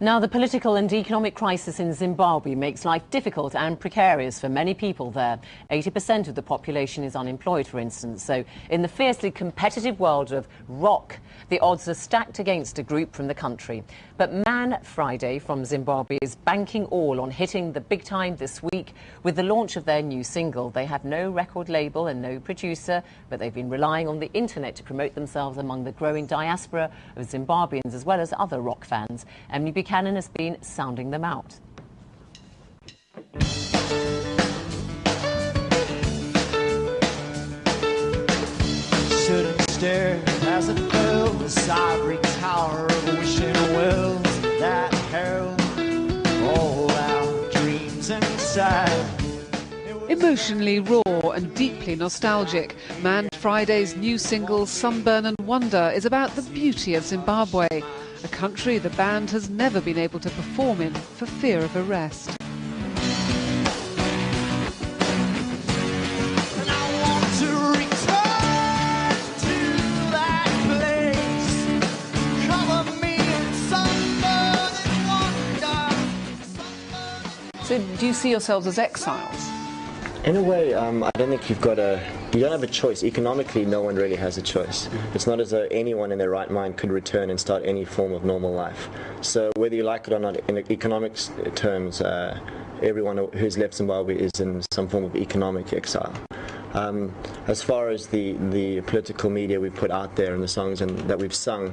Now, the political and economic crisis in Zimbabwe makes life difficult and precarious for many people there. 80% of the population is unemployed, for instance. So, in the fiercely competitive world of rock, the odds are stacked against a group from the country. But Man Friday from Zimbabwe is banking all on hitting the big time this week with the launch of their new single. They have no record label and no producer, but they've been relying on the internet to promote themselves among the growing diaspora of Zimbabweans as well as other rock fans. Emily Buchanan has been sounding them out. Shouldn't stare as it fell, this ivory tower of wishing wells that herald all our dreams inside. Emotionally raw and deeply nostalgic, Man Friday's new single Sunburn and Wonder is about the beauty of Zimbabwe, a country the band has never been able to perform in for fear of arrest. So do you see yourselves as exiles? In a way, I don't think you don't have a choice. Economically, no one really has a choice. It's not as though anyone in their right mind could return and start any form of normal life. So whether you like it or not, in economics terms, everyone who's left Zimbabwe is in some form of economic exile. As far as the political media we put out there and the songs that we've sung,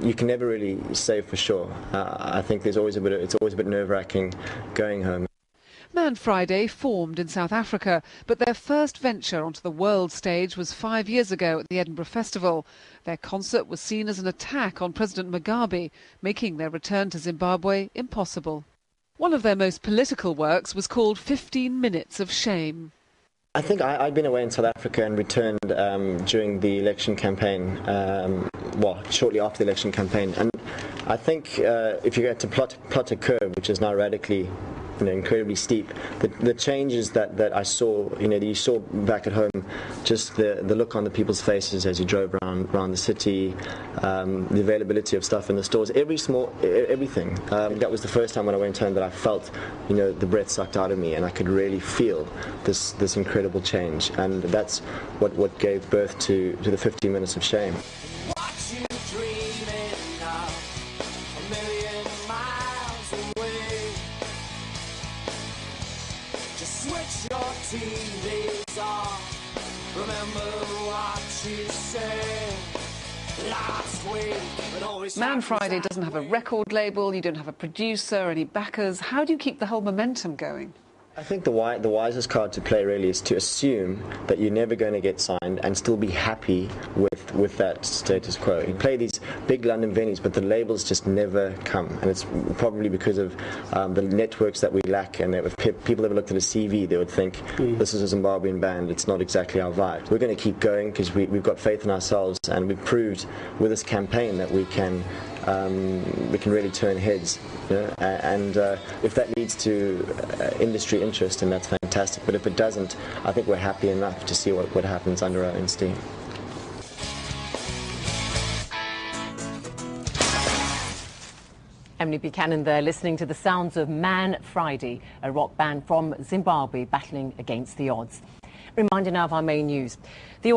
you can never really say for sure. I think it's always a bit nerve-wracking going home. Man Friday formed in South Africa, but their first venture onto the world stage was 5 years ago at the Edinburgh Festival. Their concert was seen as an attack on President Mugabe, making their return to Zimbabwe impossible. One of their most political works was called 15 Minutes of Shame. I think I'd been away in South Africa and returned during the election campaign, shortly after the election campaign. And I think if you get to plot a curve, which is now radically, incredibly steep, the changes that I saw, you saw back at home, just the look on the people's faces as you drove around the city, the availability of stuff in the stores, everything. That was the first time when I went home that I felt, the breath sucked out of me, and I could really feel this incredible change, and that's what gave birth to the 15 Minutes of Shame. Switch your TVs off. Remember what you said last week. Man Friday doesn't have a record label, you don't have a producer, any backers. How do you keep the whole momentum going? I think the wisest card to play really is to assume that you're never going to get signed and still be happy with that status quo. You play these big London venues, but the labels just never come, and it's probably because of the networks that we lack. And if people ever looked at a CV, they would think this is a Zimbabwean band. It's not exactly our vibe. We're going to keep going because we've got faith in ourselves, and we've proved with this campaign that we can really turn heads. And if that leads to industry interest, then that's fantastic. But if it doesn't, I think we're happy enough to see what happens under our own steam. Emily Buchanan there, listening to the sounds of Man Friday, a rock band from Zimbabwe battling against the odds. Reminder now of our main news. The